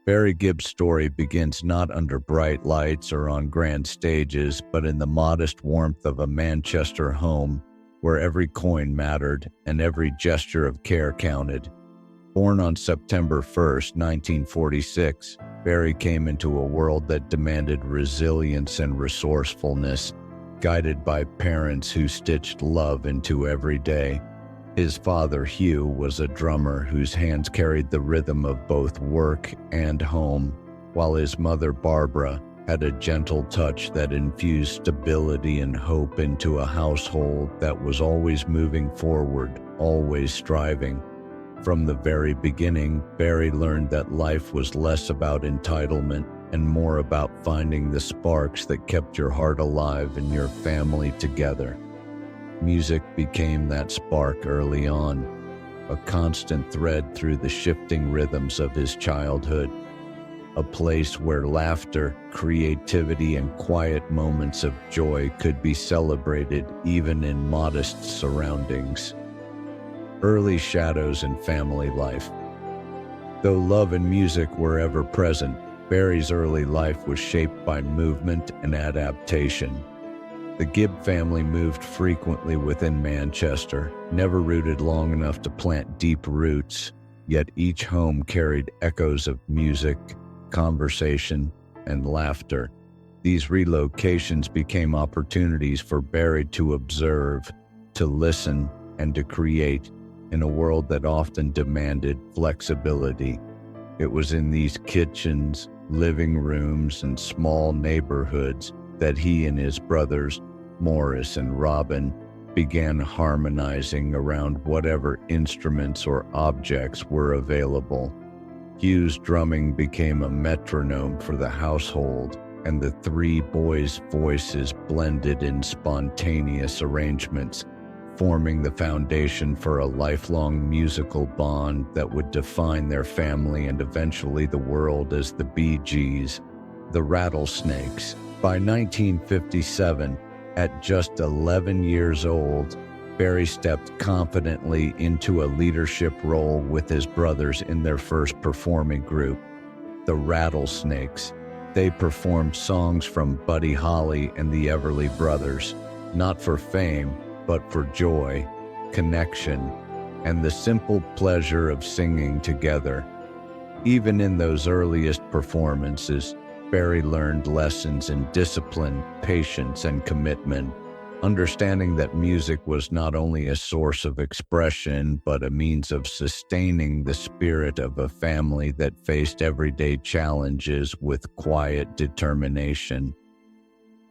Barry Gibb's story begins not under bright lights or on grand stages, but in the modest warmth of a Manchester home where every coin mattered and every gesture of care counted. Born on September 1st, 1946, Barry came into a world that demanded resilience and resourcefulness, guided by parents who stitched love into every day. His father, Hugh, was a drummer whose hands carried the rhythm of both work and home, while his mother, Barbara, had a gentle touch that infused stability and hope into a household that was always moving forward, always striving. From the very beginning, Barry learned that life was less about entitlement and more about finding the sparks that kept your heart alive and your family together. Music became that spark early on, a constant thread through the shifting rhythms of his childhood, a place where laughter, creativity, and quiet moments of joy could be celebrated even in modest surroundings. Early shadows in family life. Though love and music were ever present, Barry's early life was shaped by movement and adaptation. The Gibb family moved frequently within Manchester, never rooted long enough to plant deep roots, yet each home carried echoes of music, conversation, and laughter. These relocations became opportunities for Barry to observe, to listen, and to create in a world that often demanded flexibility. It was in these kitchens, living rooms, and small neighborhoods that he and his brothers, Maurice and Robin, began harmonizing around whatever instruments or objects were available. Hugh's drumming became a metronome for the household, and the three boys' voices blended in spontaneous arrangements, forming the foundation for a lifelong musical bond that would define their family and eventually the world as the Bee Gees, the Rattlesnakes. By 1957, at just 11 years old, Barry stepped confidently into a leadership role with his brothers in their first performing group, the Rattlesnakes. They performed songs from Buddy Holly and the Everly Brothers, not for fame, but for joy, connection, and the simple pleasure of singing together. Even in those earliest performances, Barry learned lessons in discipline, patience, and commitment, understanding that music was not only a source of expression, but a means of sustaining the spirit of a family that faced everyday challenges with quiet determination.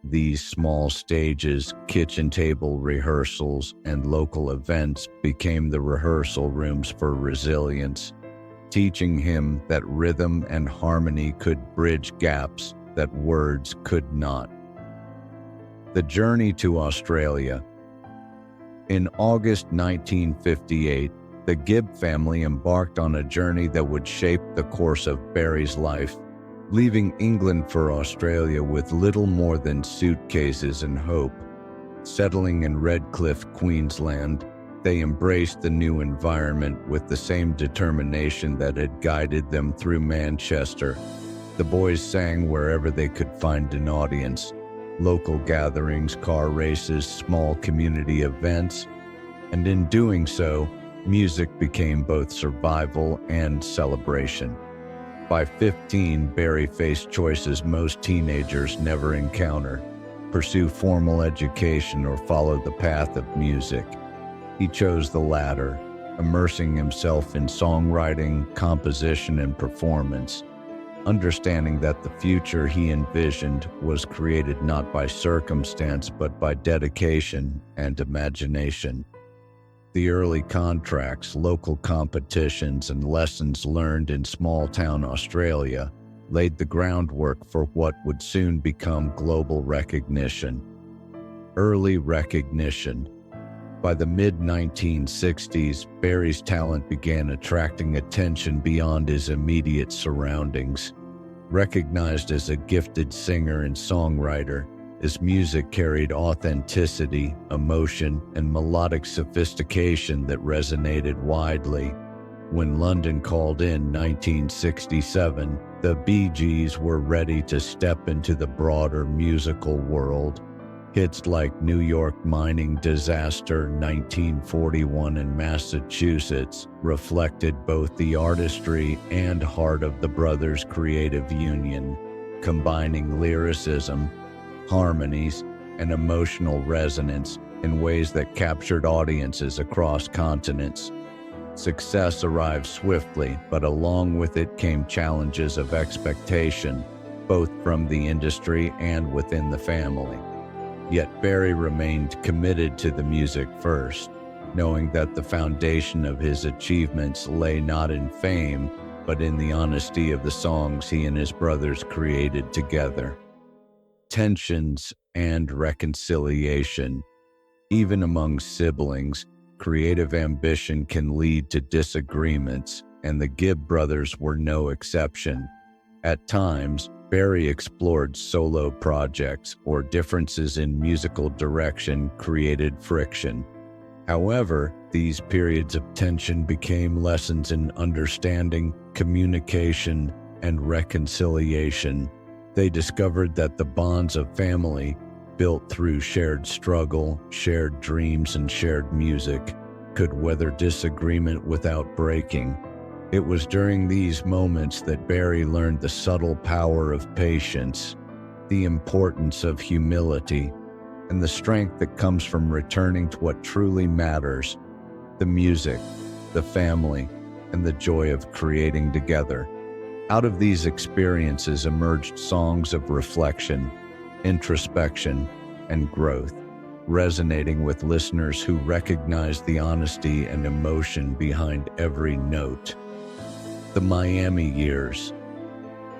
These small stages, kitchen table rehearsals, and local events became the rehearsal rooms for resilience, teaching him that rhythm and harmony could bridge gaps that words could not. The journey to Australia. In August 1958, the Gibb family embarked on a journey that would shape the course of Barry's life, leaving England for Australia with little more than suitcases and hope. Settling in Redcliffe, Queensland, they embraced the new environment with the same determination that had guided them through Manchester. The boys sang wherever they could find an audience. Local gatherings, car races, small community events, and in doing so, music became both survival and celebration. By 15, Barry faced choices most teenagers never encounter: pursue formal education or follow the path of music. He chose the latter, immersing himself in songwriting, composition, and performance, understanding that the future he envisioned was created not by circumstance but by dedication and imagination. The early contracts, local competitions, and lessons learned in small-town Australia laid the groundwork for what would soon become global recognition. Early recognition. By the mid-1960s, Barry's talent began attracting attention beyond his immediate surroundings. Recognized as a gifted singer and songwriter, his music carried authenticity, emotion, and melodic sophistication that resonated widely. When London called in 1967, the Bee Gees were ready to step into the broader musical world. Hits like New York mining disaster 1941 in Massachusetts reflected both the artistry and heart of the brothers' creative union, combining lyricism, harmonies, and emotional resonance in ways that captured audiences across continents. Success arrived swiftly, but along with it came challenges of expectation, both from the industry and within the family. Yet Barry remained committed to the music first, knowing that the foundation of his achievements lay not in fame, but in the honesty of the songs he and his brothers created together. Tensions and reconciliation. Even among siblings, creative ambition can lead to disagreements, and the Gibb brothers were no exception. At times, Barry explored solo projects or differences in musical direction created friction. However, these periods of tension became lessons in understanding, communication, and reconciliation. They discovered that the bonds of family, built through shared struggle, shared dreams, and shared music, could weather disagreement without breaking. It was during these moments that Barry learned the subtle power of patience, the importance of humility, and the strength that comes from returning to what truly matters: the music, the family, and the joy of creating together. Out of these experiences emerged songs of reflection, introspection, and growth, resonating with listeners who recognized the honesty and emotion behind every note. The Miami years.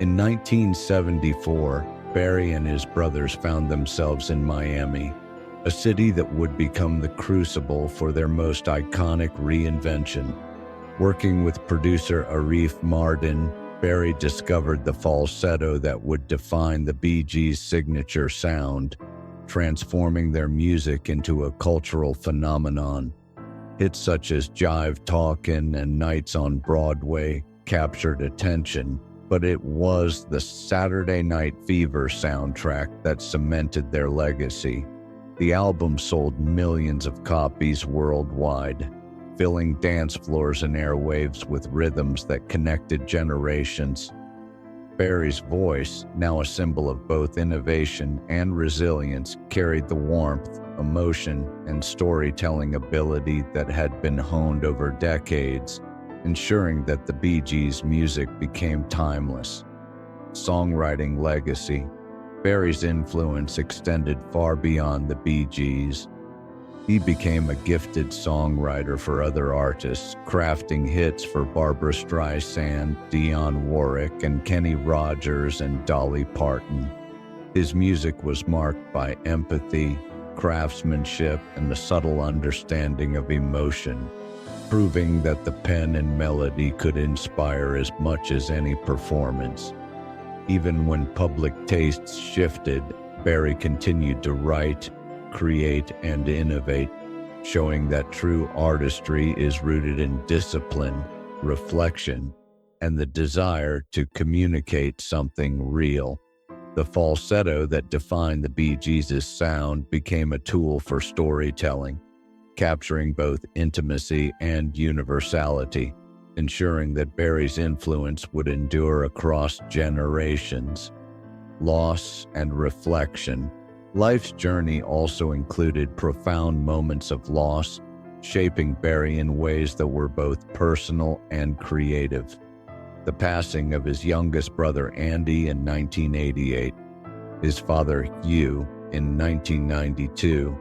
In 1974, Barry and his brothers found themselves in Miami, a city that would become the crucible for their most iconic reinvention. Working with producer Arif Mardin, Barry discovered the falsetto that would define the Bee Gees' signature sound, transforming their music into a cultural phenomenon. Hits such as Jive Talkin' and Nights on Broadway captured attention, but it was the Saturday Night Fever soundtrack that cemented their legacy. The album sold millions of copies worldwide, filling dance floors and airwaves with rhythms that connected generations. Barry's voice, now a symbol of both innovation and resilience, carried the warmth, emotion, and storytelling ability that had been honed over decades, ensuring that the Bee Gees' music became timeless. Songwriting legacy. Barry's influence extended far beyond the Bee Gees. He became a gifted songwriter for other artists, crafting hits for Barbra Streisand, Dionne Warwick, and Kenny Rogers and Dolly Parton. His music was marked by empathy, craftsmanship, and the subtle understanding of emotion, proving that the pen and melody could inspire as much as any performance. Even when public tastes shifted, Barry continued to write, create, and innovate, showing that true artistry is rooted in discipline, reflection, and the desire to communicate something real. The falsetto that defined the Bee Gees' sound became a tool for storytelling, capturing both intimacy and universality, ensuring that Barry's influence would endure across generations. Loss and reflection. Life's journey also included profound moments of loss, shaping Barry in ways that were both personal and creative. The passing of his youngest brother Andy in 1988, his father Hugh in 1992,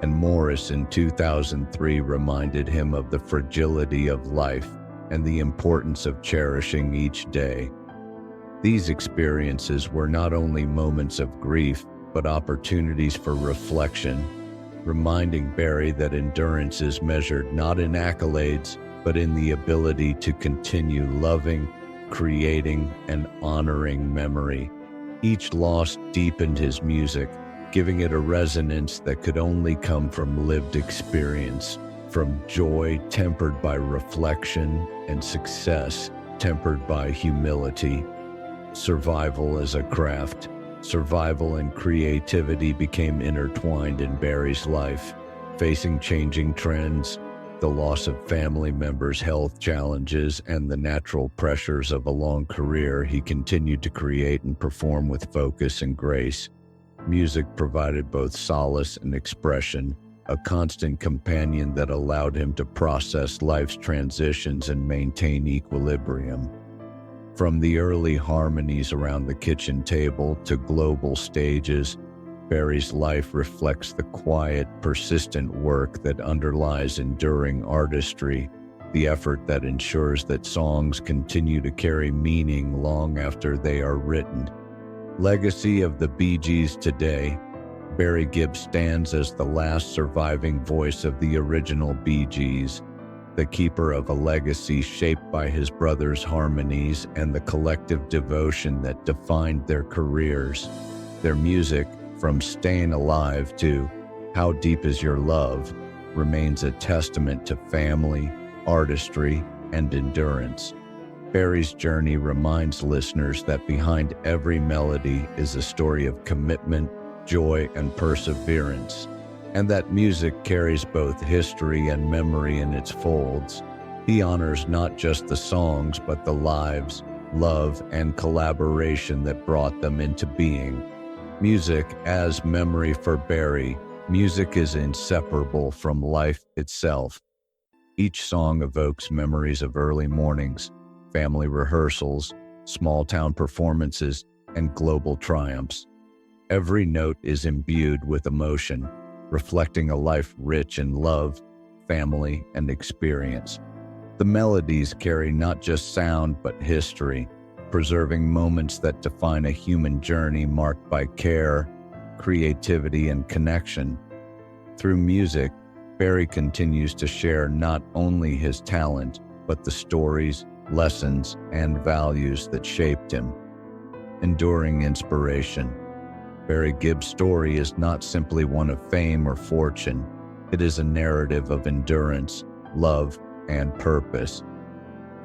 and Maurice in 2003 reminded him of the fragility of life and the importance of cherishing each day. These experiences were not only moments of grief, but opportunities for reflection, reminding Barry that endurance is measured not in accolades, but in the ability to continue loving, creating, and honoring memory. Each loss deepened his music, giving it a resonance that could only come from lived experience, from joy tempered by reflection and success tempered by humility. Survival as a craft. Survival and creativity became intertwined in Barry's life. Facing changing trends, the loss of family members, health challenges, and the natural pressures of a long career, he continued to create and perform with focus and grace. Music provided both solace and expression, a constant companion that allowed him to process life's transitions and maintain equilibrium. From the early harmonies around the kitchen table to global stages, Barry's life reflects the quiet, persistent work that underlies enduring artistry, the effort that ensures that songs continue to carry meaning long after they are written. Legacy of the Bee Gees today. Barry Gibb stands as the last surviving voice of the original Bee Gees, the keeper of a legacy shaped by his brother's harmonies and the collective devotion that defined their careers. Their music, from Stayin Alive to How Deep Is Your Love, remains a testament to family, artistry, and endurance. Barry's journey reminds listeners that behind every melody is a story of commitment, joy, and perseverance, and that music carries both history and memory in its folds. He honors not just the songs, but the lives, love, and collaboration that brought them into being. Music as memory for Barry. Music is inseparable from life itself. Each song evokes memories of early mornings, family rehearsals, small-town performances, and global triumphs. Every note is imbued with emotion, reflecting a life rich in love, family, and experience. The melodies carry not just sound but history, preserving moments that define a human journey marked by care, creativity, and connection. Through music, Barry continues to share not only his talent, but the stories, lessons, and values that shaped him. Enduring inspiration. Barry Gibb's story is not simply one of fame or fortune. It is a narrative of endurance, love, and purpose.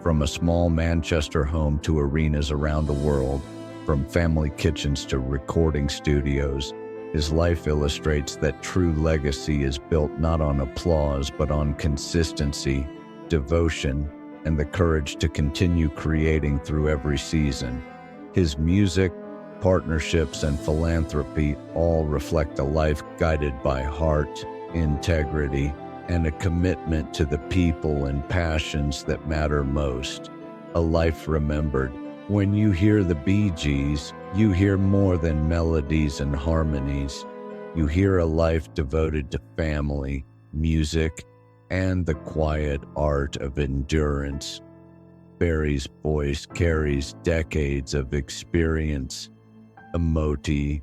From a small Manchester home to arenas around the world, from family kitchens to recording studios, his life illustrates that true legacy is built not on applause but on consistency, devotion, and the courage to continue creating through every season. His music, partnerships, and philanthropy all reflect a life guided by heart, integrity, and a commitment to the people and passions that matter most. A life remembered. When you hear the Bee Gees, you hear more than melodies and harmonies. You hear a life devoted to family, music, and the quiet art of endurance. Barry's voice carries decades of experience. Emoti,